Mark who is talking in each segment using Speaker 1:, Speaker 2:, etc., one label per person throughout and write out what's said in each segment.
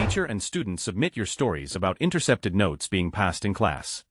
Speaker 1: Teacher and student submit your stories about intercepted notes being passed in class.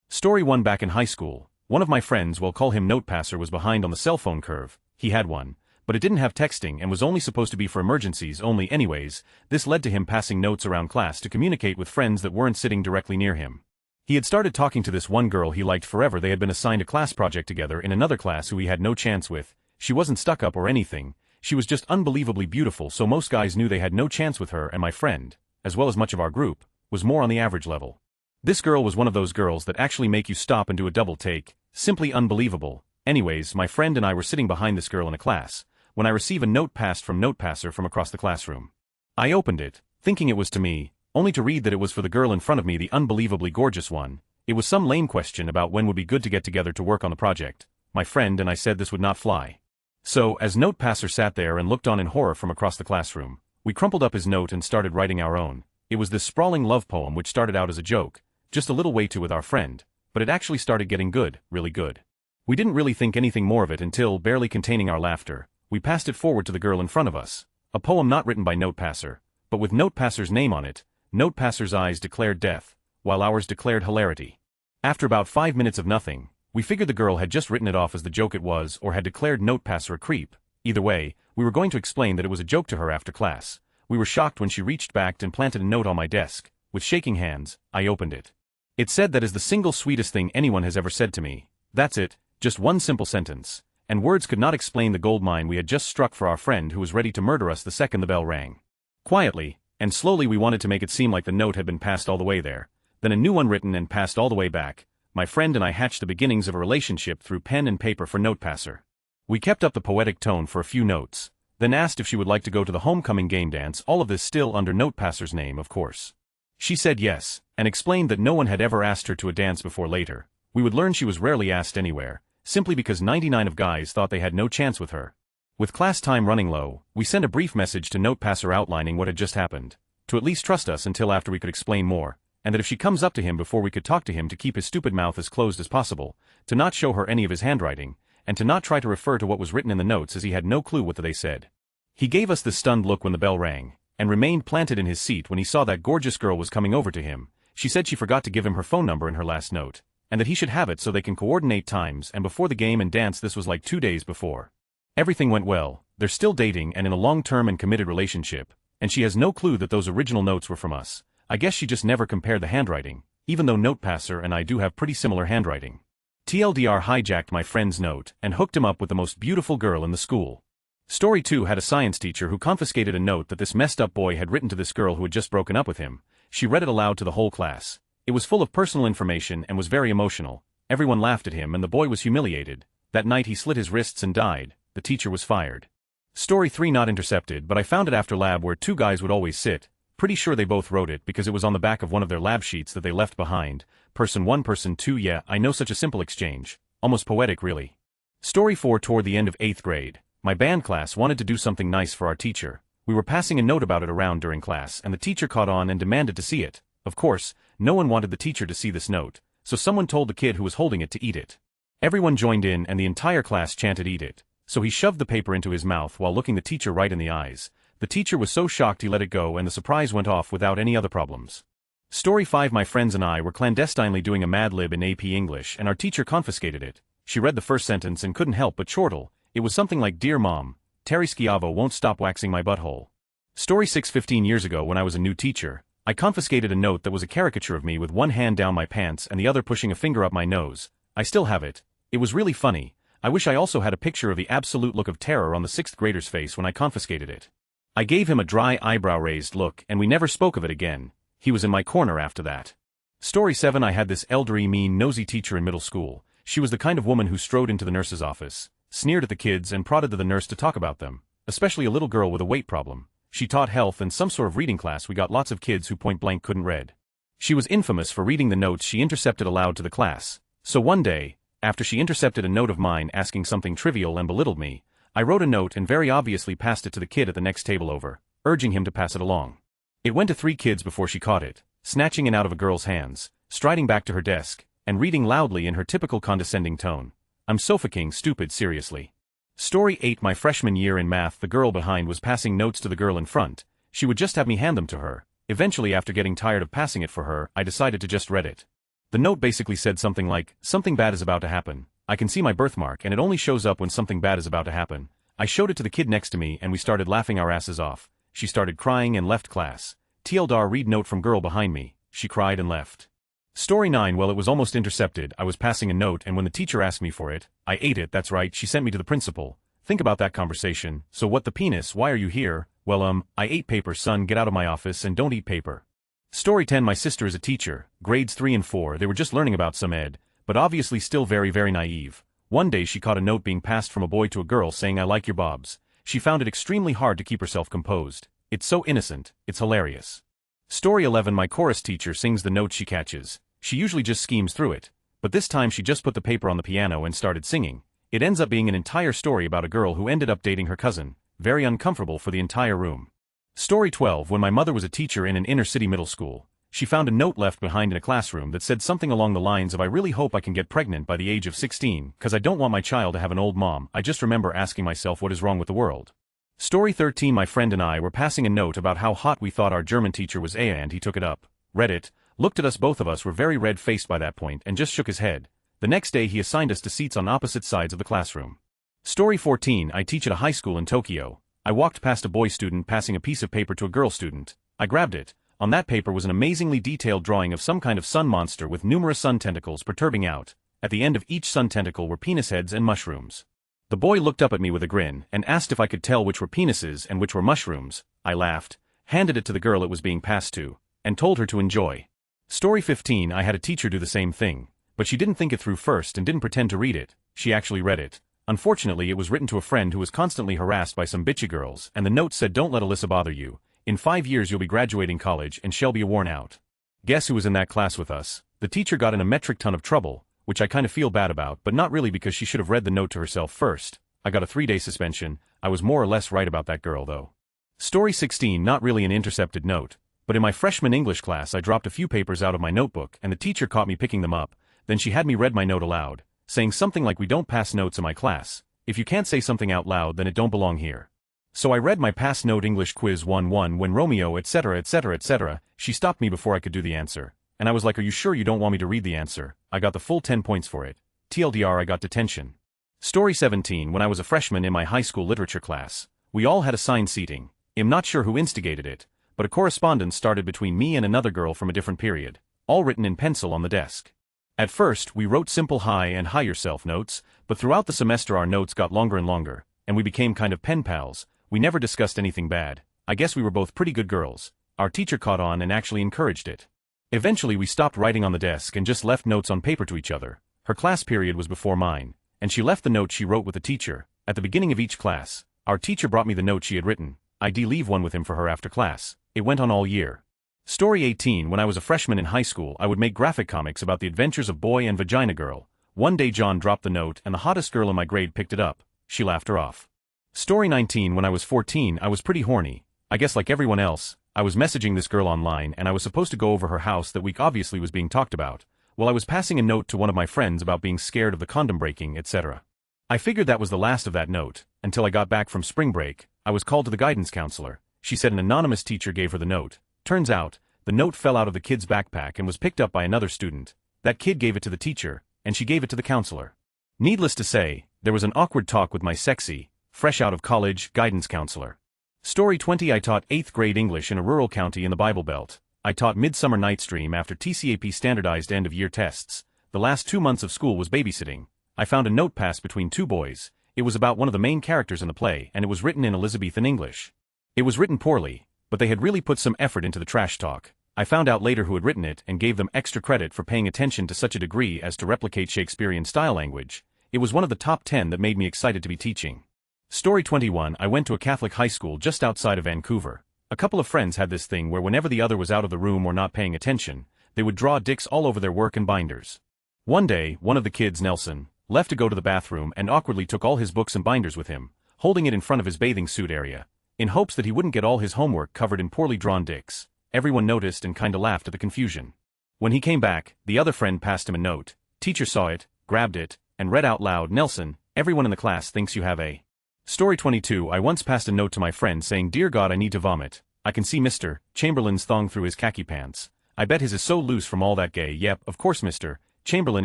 Speaker 1: Story 1. Back in high school, one of my friends, we'll call him Notepasser, was behind on the cell phone curve. He had one, but it didn't have texting and was only supposed to be for emergencies only anyways. This led to him passing notes around class to communicate with friends that weren't sitting directly near him. He had started talking to this one girl he liked forever. They had been assigned a class project together in another class who he had no chance with. She wasn't stuck up or anything. She was just unbelievably beautiful, so most guys knew they had no chance with her, and my friend, as well as much of our group, was more on the average level. This girl was one of those girls that actually make you stop and do a double take. Simply unbelievable. Anyways, my friend and I were sitting behind this girl in a class, when I receive a note passed from Notepasser from across the classroom. I opened it, thinking it was to me, only to read that it was for the girl in front of me, the unbelievably gorgeous one. It was some lame question about when would be good to get together to work on the project. My friend and I said this would not fly. So, as Notepasser sat there and looked on in horror from across the classroom, we crumpled up his note and started writing our own. It was this sprawling love poem which started out as a joke, just a little way too with our friend, but it actually started getting good, really good. We didn't really think anything more of it until, barely containing our laughter, we passed it forward to the girl in front of us. A poem not written by Notepasser, but with Notepasser's name on it. Notepasser's eyes declared death, while ours declared hilarity. After about 5 minutes of nothing, we figured the girl had just written it off as the joke it was, or had declared Notepasser a creep. Either way, we were going to explain that it was a joke to her after class. We were shocked when she reached back and planted a note on my desk. With shaking hands, I opened it. It said that is the single sweetest thing anyone has ever said to me. That's it, just one simple sentence. And words could not explain the gold mine we had just struck for our friend who was ready to murder us the second the bell rang. Quietly, and slowly, we wanted to make it seem like the note had been passed all the way there, then a new one written and passed all the way back. My friend and I hatched the beginnings of a relationship through pen and paper for Notepasser. We kept up the poetic tone for a few notes, then asked if she would like to go to the homecoming game dance, all of this still under Notepasser's name, of course. She said yes, and explained that no one had ever asked her to a dance before. Later, we would learn she was rarely asked anywhere, simply because 99 of guys thought they had no chance with her. With class time running low, we sent a brief message to Notepasser outlining what had just happened, to at least trust us until after we could explain more, and that if she comes up to him before we could talk to him, to keep his stupid mouth as closed as possible, to not show her any of his handwriting, and to not try to refer to what was written in the notes as he had no clue what they said. He gave us this stunned look when the bell rang, and remained planted in his seat when he saw that gorgeous girl was coming over to him. She said she forgot to give him her phone number in her last note, and that he should have it so they can coordinate times, and before the game and dance. This was like 2 days before. Everything went well, they're still dating and in a long-term and committed relationship, and she has no clue that those original notes were from us. I guess she just never compared the handwriting, even though Notepasser and I do have pretty similar handwriting. TLDR hijacked my friend's note and hooked him up with the most beautiful girl in the school. Story 2 had a science teacher who confiscated a note that this messed up boy had written to this girl who had just broken up with him. She read it aloud to the whole class. It was full of personal information and was very emotional. Everyone laughed at him and the boy was humiliated. That night he slit his wrists and died. The teacher was fired. Story 3 not intercepted, but I found it after lab where 2 guys would always sit. Pretty sure they both wrote it because it was on the back of one of their lab sheets that they left behind. Person 1, person 2, yeah, I know, such a simple exchange. Almost poetic, really. Story 4 toward the end of 8th grade. My band class wanted to do something nice for our teacher. We were passing a note about it around during class and the teacher caught on and demanded to see it. Of course, no one wanted the teacher to see this note, so someone told the kid who was holding it to eat it. Everyone joined in and the entire class chanted eat it, so he shoved the paper into his mouth while looking the teacher right in the eyes. The teacher was so shocked he let it go and the surprise went off without any other problems. Story 5 my friends and I were clandestinely doing a Mad Lib in AP English and our teacher confiscated it. She read the first sentence and couldn't help but chortle. It was something like, "Dear Mom, Terry Schiavo won't stop waxing my butthole." Story 6 15 years ago when I was a new teacher, I confiscated a note that was a caricature of me with one hand down my pants and the other pushing a finger up my nose. I still have it. It was really funny. I wish I also had a picture of the absolute look of terror on the 6th grader's face when I confiscated it. I gave him a dry eyebrow-raised look and we never spoke of it again. He was in my corner after that. Story 7 I had this elderly, mean, nosy teacher in middle school. She was the kind of woman who strode into the nurse's office, sneered at the kids and prodded to the nurse to talk about them, especially a little girl with a weight problem. She taught health and some sort of reading class. We got lots of kids who point blank couldn't read. She was infamous for reading the notes she intercepted aloud to the class. So one day, after she intercepted a note of mine asking something trivial and belittled me, I wrote a note and very obviously passed it to the kid at the next table over, urging him to pass it along. It went to 3 kids before she caught it, snatching it out of a girl's hands, striding back to her desk, and reading loudly in her typical condescending tone. "I'm so fucking stupid, seriously." Story 8 my freshman year in math, the girl behind was passing notes to the girl in front. She would just have me hand them to her. Eventually, after getting tired of passing it for her, I decided to just read it. The note basically said something like, "Something bad is about to happen. I can see my birthmark and it only shows up when something bad is about to happen." I showed it to the kid next to me and we started laughing our asses off. She started crying and left class. TLDR read note from girl behind me. She cried and left. Story 9. Well, it was almost intercepted. I was passing a note and when the teacher asked me for it, I ate it. That's right, she sent me to the principal. Think about that conversation. So what the penis, why are you here? Well, I ate paper, son, get out of my office and don't eat paper. Story 10. My sister is a teacher, grades 3 and 4, they were just learning about some ed, but obviously still very, very naive. One day she caught a note being passed from a boy to a girl saying I like your bobs. She found it extremely hard to keep herself composed. It's so innocent, it's hilarious. Story 11. My chorus teacher sings the note she catches. She usually just schemes through it, but this time she just put the paper on the piano and started singing. It ends up being an entire story about a girl who ended up dating her cousin, very uncomfortable for the entire room. Story 12. When my mother was a teacher in an inner-city middle school, she found a note left behind in a classroom that said something along the lines of I really hope I can get pregnant by the age of 16, cause I don't want my child to have an old mom. I just remember asking myself what is wrong with the world. Story 13. My friend and I were passing a note about how hot we thought our German teacher was and he took it up, read it, looked at us, both of us were very red-faced by that point and just shook his head. The next day he assigned us to seats on opposite sides of the classroom. Story 14. I teach at a high school in Tokyo. I walked past a boy student passing a piece of paper to a girl student. I grabbed it. On that paper was an amazingly detailed drawing of some kind of sun monster with numerous sun tentacles protruding out. At the end of each sun tentacle were penis heads and mushrooms. The boy looked up at me with a grin and asked if I could tell which were penises and which were mushrooms. I laughed, handed it to the girl it was being passed to, and told her to enjoy. Story 15. I had a teacher do the same thing, but she didn't think it through first and didn't pretend to read it. She actually read it. Unfortunately, it was written to a friend who was constantly harassed by some bitchy girls, and the note said, "Don't let Alyssa bother you. In 5 years you'll be graduating college and she'll be worn out." Guess who was in that class with us? The teacher got in a metric ton of trouble, which I kind of feel bad about, but not really because she should have read the note to herself first. I got a 3-day suspension. I was more or less right about that girl though. Story 16. Not really an intercepted note, but in my freshman English class I dropped a few papers out of my notebook and the teacher caught me picking them up. Then she had me read my note aloud, saying something like, "We don't pass notes in my class. If you can't say something out loud then it don't belong here." So I read my pass note English quiz 1-1 when Romeo etc etc etc. She stopped me before I could do the answer, and I was like, "Are you sure you don't want me to read the answer?" I got the full 10 points for it. TLDR, I got detention. Story 17. When I was a freshman in my high school literature class, we all had assigned seating. I'm not sure who instigated it, but a correspondence started between me and another girl from a different period, all written in pencil on the desk. At first, we wrote simple hi and hi yourself notes, but throughout the semester our notes got longer and longer, and we became kind of pen pals. We never discussed anything bad. I guess we were both pretty good girls. Our teacher caught on and actually encouraged it. Eventually we stopped writing on the desk and just left notes on paper to each other. Her class period was before mine, and she left the note she wrote with the teacher. At the beginning of each class, our teacher brought me the note she had written. I'd leave one with him for her after class. It went on all year. Story 18. When I was a freshman in high school I would make graphic comics about the adventures of boy and vagina girl. One day John dropped the note and the hottest girl in my grade picked it up. She laughed her off. Story 19. When I was 14 I was pretty horny. I guess like everyone else, I was messaging this girl online and I was supposed to go over her house that week, obviously was being talked about. While I was passing a note to one of my friends about being scared of the condom breaking, etc. I figured that was the last of that note, until I got back from spring break. I was called to the guidance counselor. She said an anonymous teacher gave her the note. Turns out, the note fell out of the kid's backpack and was picked up by another student. That kid gave it to the teacher, and she gave it to the counselor. Needless to say, there was an awkward talk with my sexy, fresh out of college, guidance counselor. Story 20. I taught 8th grade English in a rural county in the Bible Belt. I taught Midsummer Night's Dream after TCAP standardized end-of-year tests. The last 2 months of school was babysitting. I found a note passed between two boys. It was about one of the main characters in the play and it was written in Elizabethan English. It was written poorly, but they had really put some effort into the trash talk. I found out later who had written it and gave them extra credit for paying attention to such a degree as to replicate Shakespearean style language. It was one of the top 10 that made me excited to be teaching. Story 21. I went to a Catholic high school just outside of Vancouver. A couple of friends had this thing where whenever the other was out of the room or not paying attention, they would draw dicks all over their work and binders. One day, one of the kids, Nelson, left to go to the bathroom and awkwardly took all his books and binders with him, holding it in front of his bathing suit area, in hopes that he wouldn't get all his homework covered in poorly drawn dicks. Everyone noticed and kinda laughed at the confusion. When he came back, the other friend passed him a note. Teacher saw it, grabbed it, and read out loud, "Nelson, everyone in the class thinks you have a..." Story 22. I once passed a note to my friend saying, "Dear God, I need to vomit. I can see Mr. Chamberlain's thong through his khaki pants. I bet his is so loose from all that gay. Yep, of course Mr. Chamberlain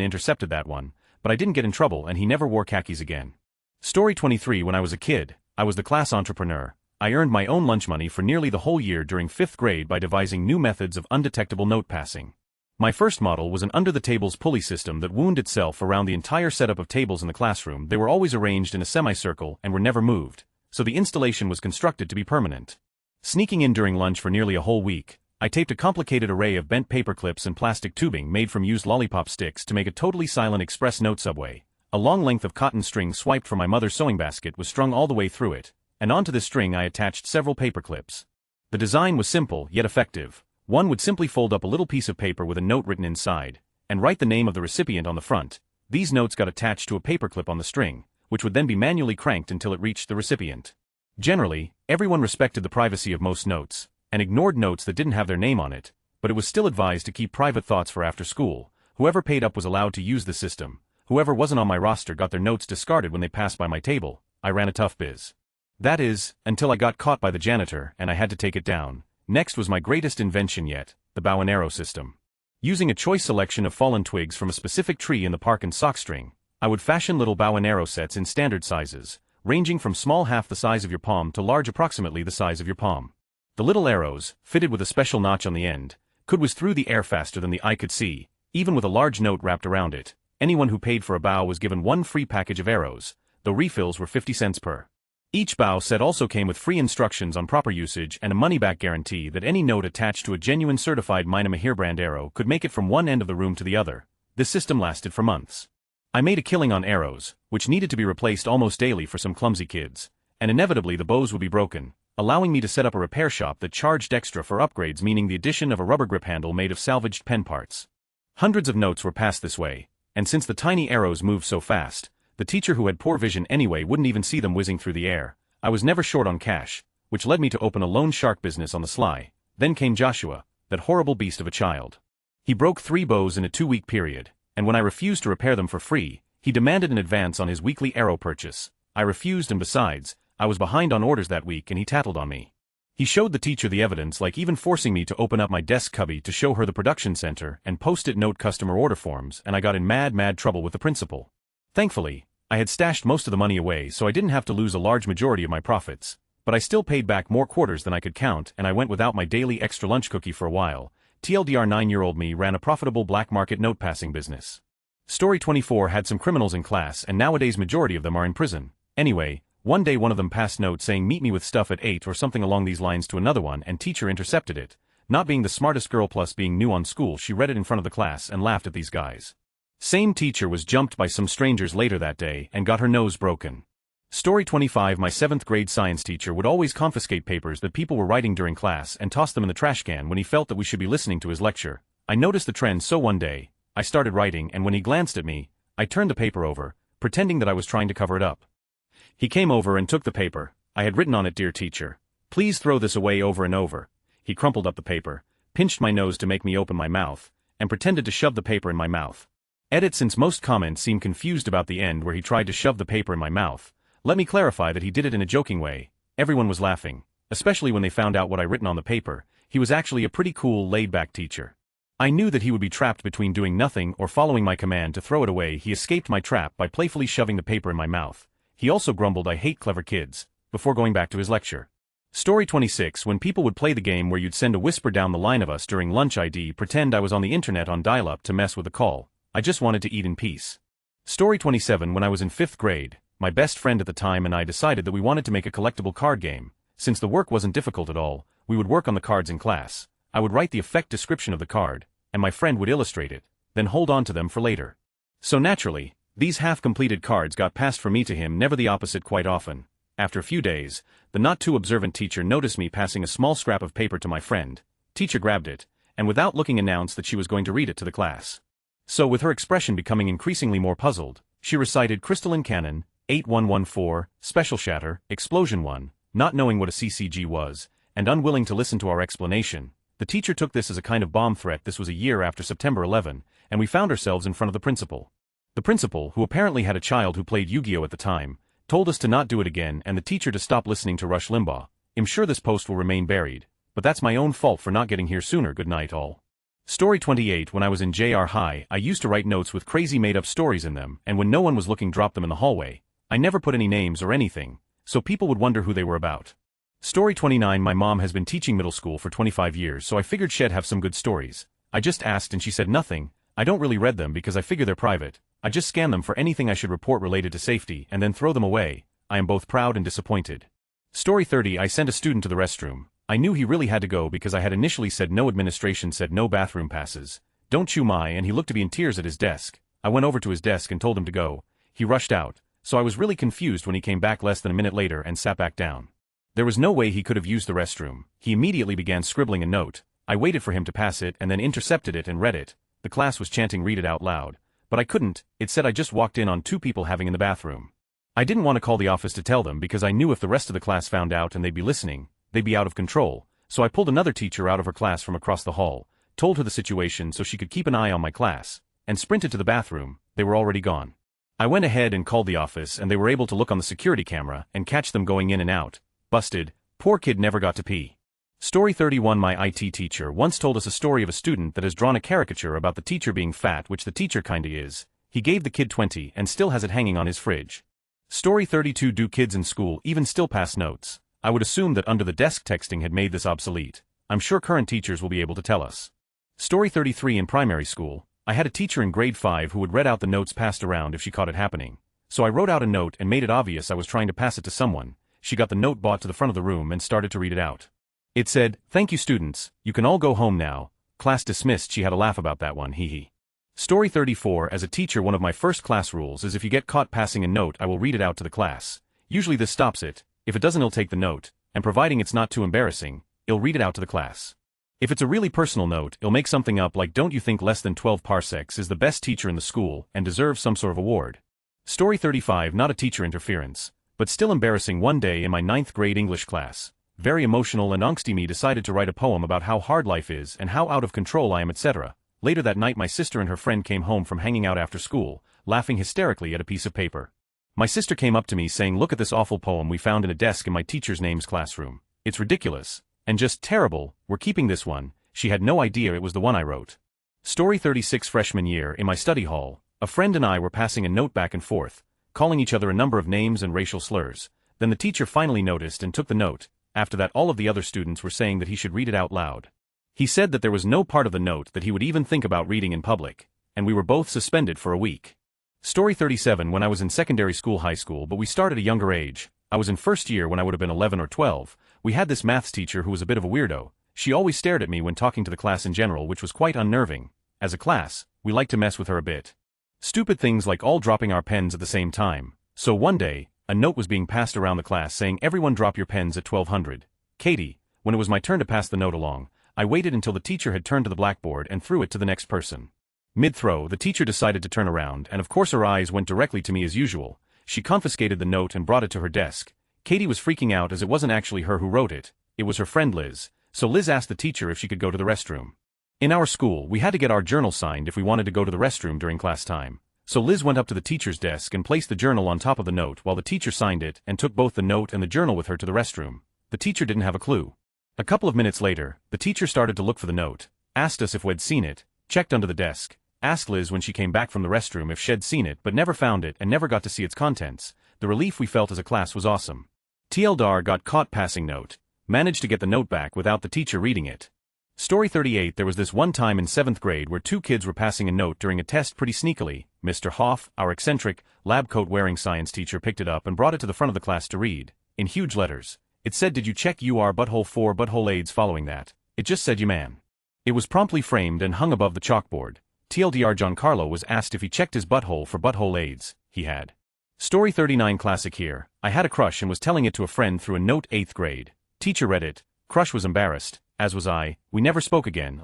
Speaker 1: intercepted that one, but I didn't get in trouble and he never wore khakis again. Story 23. When I was a kid, I was the class entrepreneur. I earned my own lunch money for nearly the whole year during 5th grade by devising new methods of undetectable note passing. My first model was an under-the-tables pulley system that wound itself around the entire setup of tables in the classroom. They were always arranged in a semicircle and were never moved, so the installation was constructed to be permanent. Sneaking in during lunch for nearly a whole week, I taped a complicated array of bent paper clips and plastic tubing made from used lollipop sticks to make a totally silent express note subway. A long length of cotton string swiped from my mother's sewing basket was strung all the way through it, and onto this string I attached several paper clips. The design was simple yet effective. One would simply fold up a little piece of paper with a note written inside, and write the name of the recipient on the front. These notes got attached to a paperclip on the string, which would then be manually cranked until it reached the recipient. Generally, everyone respected the privacy of most notes, and ignored notes that didn't have their name on it, but it was still advised to keep private thoughts for after school. Whoever paid up was allowed to use the system. Whoever wasn't on my roster got their notes discarded when they passed by my table. I ran a tough biz. That is, until I got caught by the janitor and I had to take it down. Next was my greatest invention yet, the bow and arrow system. Using a choice selection of fallen twigs from a specific tree in the park and sock string, I would fashion little bow and arrow sets in standard sizes, ranging from small half the size of your palm to large approximately the size of your palm. The little arrows, fitted with a special notch on the end, could whiz through the air faster than the eye could see, even with a large note wrapped around it. Anyone who paid for a bow was given one free package of arrows, though refills were 50 cents per. Each bow set also came with free instructions on proper usage and a money-back guarantee that any note attached to a genuine certified Mina Mahir brand arrow could make it from one end of the room to the other. This system lasted for months. I made a killing on arrows, which needed to be replaced almost daily for some clumsy kids, and inevitably the bows would be broken, allowing me to set up a repair shop that charged extra for upgrades, meaning the addition of a rubber grip handle made of salvaged pen parts. Hundreds of notes were passed this way, and since the tiny arrows moved so fast, the teacher who had poor vision anyway wouldn't even see them whizzing through the air. I was never short on cash, which led me to open a loan shark business on the sly. Then came Joshua, that horrible beast of a child. He broke 3 bows in a 2-week period, and when I refused to repair them for free, he demanded an advance on his weekly arrow purchase. I refused, and besides, I was behind on orders that week and he tattled on me. He showed the teacher the evidence, like even forcing me to open up my desk cubby to show her the production center and post-it note customer order forms, and I got in mad trouble with the principal. Thankfully, I had stashed most of the money away so I didn't have to lose a large majority of my profits, but I still paid back more quarters than I could count, and I went without my daily extra lunch cookie for a while. TLDR 9-year-old me ran a profitable black market note passing business. Story 24 had some criminals in class, and nowadays majority of them are in prison. Anyway, one day one of them passed note saying meet me with stuff at 8 or something along these lines to another one, and teacher intercepted it. Not being the smartest girl plus being new on school, she read it in front of the class and laughed at these guys. Same teacher was jumped by some strangers later that day and got her nose broken. Story 25. My 7th grade science teacher would always confiscate papers that people were writing during class and toss them in the trash can when he felt that we should be listening to his lecture. I noticed the trend, so one day, I started writing, and when he glanced at me, I turned the paper over, pretending that I was trying to cover it up. He came over and took the paper. I had written on it, "Dear teacher, please throw this away," over and over. He crumpled up the paper, pinched my nose to make me open my mouth, and pretended to shove the paper in my mouth. Edit. Since most comments seem confused about the end where he tried to shove the paper in my mouth, let me clarify that he did it in a joking way. Everyone was laughing, especially when they found out what I written on the paper. He was actually a pretty cool, laid-back teacher. I knew that he would be trapped between doing nothing or following my command to throw it away. He escaped my trap by playfully shoving the paper in my mouth. He also grumbled, "I hate clever kids," before going back to his lecture. Story 26. When people would play the game where you'd send a whisper down the line of us during lunch, I'd pretend I was on the internet on dial-up to mess with the call. I just wanted to eat in peace. Story 27. When I was in 5th grade, my best friend at the time and I decided that we wanted to make a collectible card game. Since the work wasn't difficult at all, we would work on the cards in class. I would write the effect description of the card, and my friend would illustrate it, then hold on to them for later. So naturally, these half-completed cards got passed from me to him, never the opposite quite often. After a few days, the not-too-observant teacher noticed me passing a small scrap of paper to my friend. Teacher grabbed it, and without looking announced that she was going to read it to the class. So with her expression becoming increasingly more puzzled, she recited Crystalline Cannon, 8114, Special Shatter, Explosion 1, not knowing what a CCG was, and unwilling to listen to our explanation. The teacher took this as a kind of bomb threat. This was a year after September 11, and we found ourselves in front of the principal. The principal, who apparently had a child who played Yu-Gi-Oh at the time, told us to not do it again and the teacher to stop listening to Rush Limbaugh. I'm sure this post will remain buried, but that's my own fault for not getting here sooner. Good night all. Story 28. When I was in JR High, I used to write notes with crazy made-up stories in them, and when no one was looking drop them in the hallway. I never put any names or anything, so people would wonder who they were about. Story 29. My mom has been teaching middle school for 25 years, so I figured she'd have some good stories. I just asked and she said nothing. I don't really read them because I figure they're private. I just scan them for anything I should report related to safety and then throw them away. I am both proud and disappointed. Story 30. I sent a student to the restroom. I knew he really had to go because I had initially said no. Administration said no bathroom passes. Don't you my, and he looked to be in tears at his desk. I went over to his desk and told him to go. He rushed out, so I was really confused when he came back less than a minute later and sat back down. There was no way he could have used the restroom. He immediately began scribbling a note. I waited for him to pass it and then intercepted it and read it. The class was chanting read it out loud. But I couldn't. It said I just walked in on 2 people having in the bathroom. I didn't want to call the office to tell them because I knew if the rest of the class found out and they'd be listening, they'd be out of control, so I pulled another teacher out of her class from across the hall, told her the situation so she could keep an eye on my class, and sprinted to the bathroom. They were already gone. I went ahead and called the office and they were able to look on the security camera and catch them going in and out. Busted. Poor kid never got to pee. Story 31. My IT teacher once told us a story of a student that has drawn a caricature about the teacher being fat, which the teacher kinda is. He gave the kid 20 and still has it hanging on his fridge. Story 32. Do kids in school even still pass notes? I would assume that under the desk texting had made this obsolete. I'm sure current teachers will be able to tell us. Story 33. In primary school, I had a teacher in grade 5 who would read out the notes passed around if she caught it happening. So I wrote out a note and made it obvious I was trying to pass it to someone. She got the note brought to the front of the room and started to read it out. It said, "Thank you students, you can all go home now. Class dismissed." She had a laugh about that one, hee hee. Story 34. As a teacher, one of my first class rules is if you get caught passing a note, I will read it out to the class. Usually this stops it. If it doesn't, he'll take the note, and providing it's not too embarrassing, he'll read it out to the class. If it's a really personal note, he'll make something up like, "Don't you think less than 12 parsecs is the best teacher in the school and deserves some sort of award?" Story 35. Not a teacher interference, but still embarrassing. One day in my 9th grade English class, very emotional and angsty me decided to write a poem about how hard life is and how out of control I am, etc. Later that night my sister and her friend came home from hanging out after school, laughing hysterically at a piece of paper. My sister came up to me saying, "Look at this awful poem we found in a desk in my teacher's name's classroom. It's ridiculous, and just terrible, we're keeping this one." She had no idea it was the one I wrote. Story 36. Freshman year, in my study hall, a friend and I were passing a note back and forth, calling each other a number of names and racial slurs. Then the teacher finally noticed and took the note. After that all of the other students were saying that he should read it out loud. He said that there was no part of the note that he would even think about reading in public, and we were both suspended for a week. Story 37. When I was in secondary school, high school, but we started at a younger age. I was in first year when I would have been 11 or 12. We had this maths teacher who was a bit of a weirdo. She always stared at me when talking to the class in general, which was quite unnerving. As a class, we liked to mess with her a bit. Stupid things like all dropping our pens at the same time. So one day, a note was being passed around the class saying, "Everyone drop your pens at 1200. Katie." When it was my turn to pass the note along, I waited until the teacher had turned to the blackboard and threw it to the next person. Mid-throw, the teacher decided to turn around, and of course her eyes went directly to me as usual. She confiscated the note and brought it to her desk. Katie was freaking out as it wasn't actually her who wrote it. It was her friend Liz. So Liz asked the teacher if she could go to the restroom. In our school, we had to get our journal signed if we wanted to go to the restroom during class time. So Liz went up to the teacher's desk and placed the journal on top of the note while the teacher signed it and took both the note and the journal with her to the restroom. The teacher didn't have a clue. A couple of minutes later, the teacher started to look for the note, asked us if we'd seen it, checked under the desk, asked Liz when she came back from the restroom if she'd seen it but never found it and never got to see its contents. The relief we felt as a class was awesome. TLDR got caught passing note, managed to get the note back without the teacher reading it. Story 38. There was this one time in 7th grade where 2 kids were passing a note during a test pretty sneakily. Mr. Hoff, our eccentric, lab coat-wearing science teacher, picked it up and brought it to the front of the class to read. In huge letters. It said, "Did you check your butthole for butthole AIDS?" Following that, it just said, "You man." It was promptly framed and hung above the chalkboard. TLDR Giancarlo was asked if he checked his butthole for butthole AIDS. He had. Story 39. Classic here. I had a crush and was telling it to a friend through a note. 8th grade. Teacher read it. Crush was embarrassed, as was I. We never spoke again.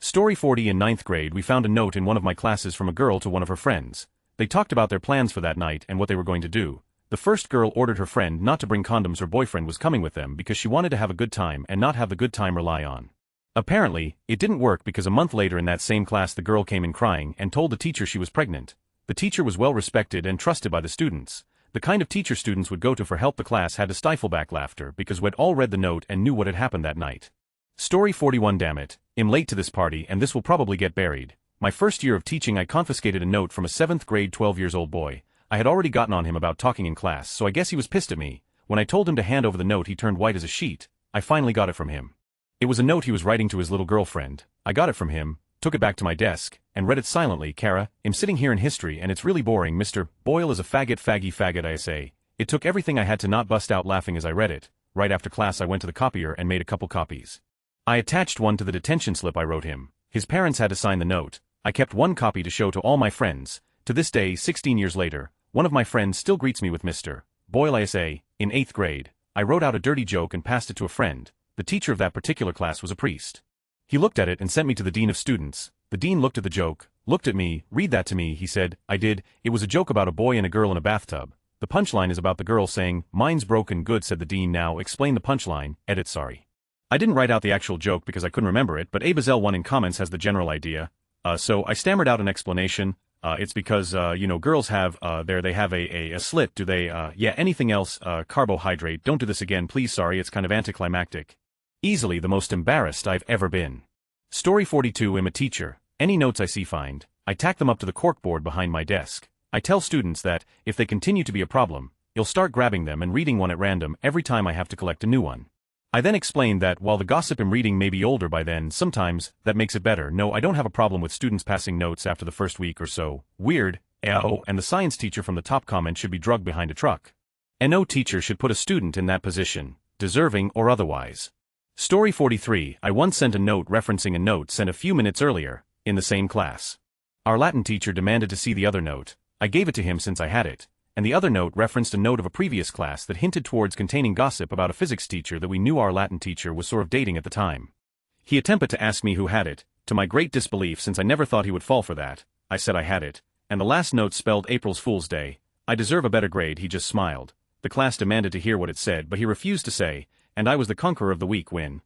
Speaker 1: Story 40. In 9th grade we found a note in one of my classes from a girl to one of her friends. They talked about their plans for that night and what they were going to do. The first girl ordered her friend not to bring condoms. Her boyfriend was coming with them because she wanted to have a good time and not have the good time rely on. Apparently, it didn't work because a month later in that same class the girl came in crying and told the teacher she was pregnant. The teacher was well respected and trusted by the students. The kind of teacher students would go to for help. The class had to stifle back laughter because we'd all read the note and knew what had happened that night. Story 41. Damn it, I'm late to this party and this will probably get buried. My first year of teaching I confiscated a note from a 7th grade 12 years old boy. I had already gotten on him about talking in class, so I guess he was pissed at me. When I told him to hand over the note he turned white as a sheet. I finally got it from him. It was a note he was writing to his little girlfriend. I got it from him, took it back to my desk, and read it silently. Kara, I'm sitting here in history and it's really boring. Mr. Boyle is a faggot I say. It took everything I had to not bust out laughing as I read it. Right after class I went to the copier and made a couple copies. I attached one to the detention slip I wrote him. His parents had to sign the note. I kept one copy to show to all my friends. To this day, 16 years later, one of my friends still greets me with Mr. Boyle ISA. In 8th grade, I wrote out a dirty joke and passed it to a friend. The teacher of that particular class was a priest. He looked at it and sent me to the dean of students. The dean looked at the joke, looked at me, read that to me, he said. I did. It was a joke about a boy and a girl in a bathtub. The punchline is about the girl saying, "Mine's broken good," said the dean. Now explain the punchline. Edit. Sorry. I didn't write out the actual joke because I couldn't remember it, but Abazel1 in comments has the general idea. So I stammered out an explanation. It's because, girls have, they have a slit, do they, yeah, anything else, carbohydrate, don't do this again, please, sorry, it's kind of anticlimactic. Easily the most embarrassed I've ever been. Story 42. I'm a teacher. Any notes I see find, I tack them up to the corkboard behind my desk. I tell students that, if they continue to be a problem, you'll start grabbing them and reading one at random every time I have to collect a new one. I then explain that while the gossip I'm reading may be older by then, sometimes that makes it better. No, I don't have a problem with students passing notes after the first week or so. Weird. Oh, and the science teacher from the top comment should be drugged behind a truck. No teacher should put a student in that position, deserving or otherwise. Story 43. I once sent a note referencing a note sent a few minutes earlier, in the same class. Our Latin teacher demanded to see the other note. I gave it to him since I had it. And the other note referenced a note of a previous class that hinted towards containing gossip about a physics teacher that we knew our Latin teacher was sort of dating at the time. He attempted to ask me who had it. To my great disbelief, since I never thought he would fall for that, I said I had it, and the last note spelled April's Fool's Day. I deserve a better grade. He just smiled. The class demanded to hear what it said, but he refused to say, and I was the conqueror of the week win.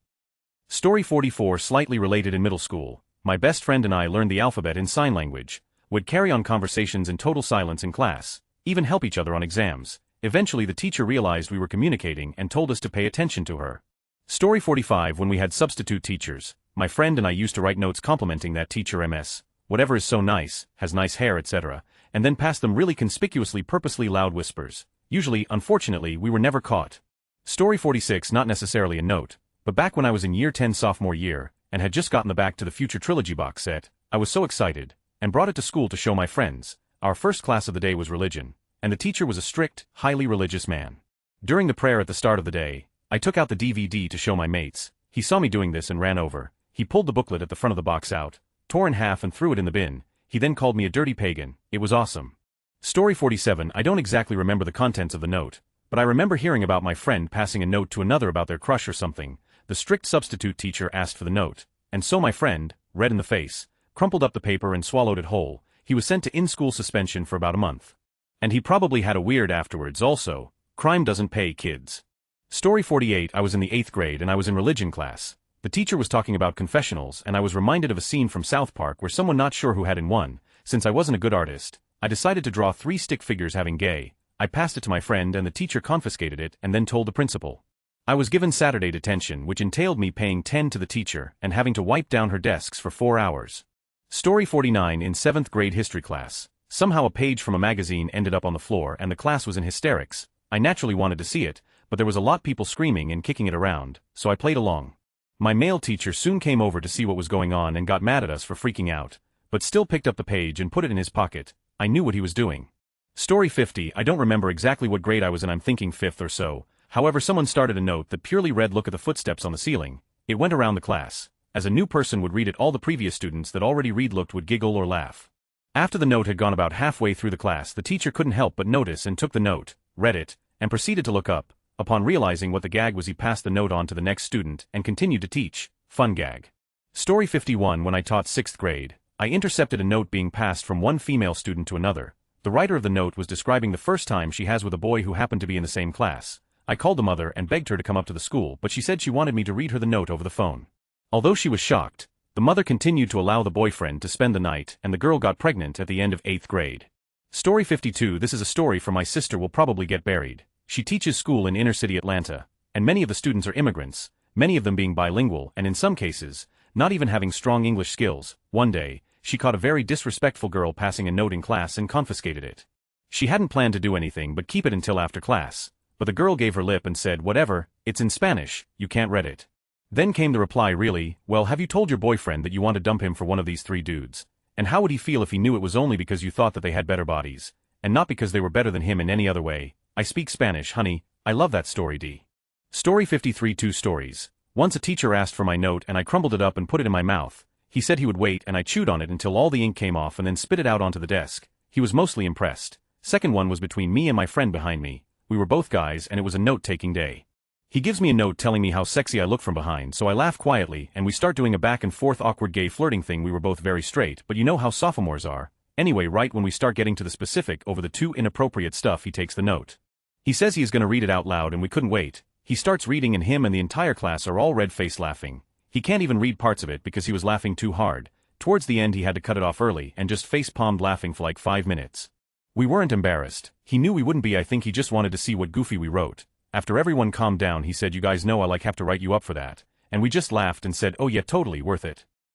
Speaker 1: Story 44. Slightly related. In middle school, my best friend and I learned the alphabet in sign language, would carry on conversations in total silence in class, even help each other on exams. Eventually the teacher realized we were communicating and told us to pay attention to her. Story 45. When we had substitute teachers, my friend and I used to write notes complimenting that teacher. MS, whatever is so nice, has nice hair, etc., and then pass them really conspicuously, purposely loud whispers. Usually, unfortunately, we were never caught. Story 46. Not necessarily a note, but back when I was in year 10 sophomore year, and had just gotten the Back to the Future trilogy box set, I was so excited, and brought it to school to show my friends. Our first class of the day was religion, and the teacher was a strict, highly religious man. During the prayer at the start of the day, I took out the DVD to show my mates. He saw me doing this and ran over. He pulled the booklet at the front of the box out, tore in half and threw it in the bin. He then called me a dirty pagan. It was awesome. Story 47. I don't exactly remember the contents of the note, but I remember hearing about my friend passing a note to another about their crush or something. The strict substitute teacher asked for the note, and so my friend, red in the face, crumpled up the paper and swallowed it whole. He was sent to in-school suspension for about a month. And he probably had a weird afterwards also. Crime doesn't pay, kids. Story 48. I was in the 8th grade and I was in religion class. The teacher was talking about confessionals and I was reminded of a scene from South Park where someone not sure who had in one. Since I wasn't a good artist, I decided to draw 3 stick figures having gay. I passed it to my friend and the teacher confiscated it and then told the principal. I was given Saturday detention, which entailed me paying 10 to the teacher and having to wipe down her desks for 4 hours. Story 49. In 7th grade history class, somehow a page from a magazine ended up on the floor and the class was in hysterics. I naturally wanted to see it, but there was a lot people screaming and kicking it around, so I played along. My male teacher soon came over to see what was going on and got mad at us for freaking out, but still picked up the page and put it in his pocket. I knew what he was doing. Story 50. I don't remember exactly what grade I was in. I'm thinking 5th or so. However, someone started a note that purely read, "Look at the footsteps on the ceiling." It went around the class. As a new person would read it, all the previous students that already read looked would giggle or laugh. After the note had gone about halfway through the class, the teacher couldn't help but notice and took the note, read it, and proceeded to look up. Upon realizing what the gag was, he passed the note on to the next student and continued to teach. Fun gag. Story 51. When I taught 6th grade, I intercepted a note being passed from one female student to another. The writer of the note was describing the first time she has with a boy who happened to be in the same class. I called the mother and begged her to come up to the school, but she said she wanted me to read her the note over the phone. Although she was shocked, the mother continued to allow the boyfriend to spend the night, and the girl got pregnant at the end of 8th grade. Story 52. This is a story from my sister will probably get buried. She teaches school in inner-city Atlanta, and many of the students are immigrants. many of them being bilingual and in some cases, not even having strong English skills. One day, she caught a very disrespectful girl passing a note in class and confiscated it. She hadn't planned to do anything but keep it until after class, but the girl gave her lip and said, "Whatever, it's in Spanish, you can't read it." Then came the reply, "Really? Well, have you told your boyfriend that you want to dump him for one of these three dudes? And how would he feel if he knew it was only because you thought that they had better bodies, and not because they were better than him in any other way? I speak Spanish, honey." I love that story, D. Story 53. 2 stories. Once a teacher asked for my note and I crumbled it up and put it in my mouth. He said he would wait and I chewed on it until all the ink came off and then spit it out onto the desk. He was mostly impressed. Second one was between me and my friend behind me. We were both guys and it was a note-taking day. He gives me a note telling me how sexy I look from behind, so I laugh quietly and we start doing a back and forth awkward gay flirting thing. We were both very straight, but you know how sophomores are. Anyway, right when we start getting to the specific over the too inappropriate stuff, he takes the note. He says he is going to read it out loud and we couldn't wait. He starts reading and him and the entire class are all red-faced laughing. He can't even read parts of it because he was laughing too hard. Towards the end he had to cut it off early and just face-palmed laughing for like 5 minutes. We weren't embarrassed. He knew we wouldn't be. I think he just wanted to see what goofy we wrote. After everyone calmed down he said, "You guys know I have to write you up for that." And we just laughed and said, "Oh yeah, totally worth it."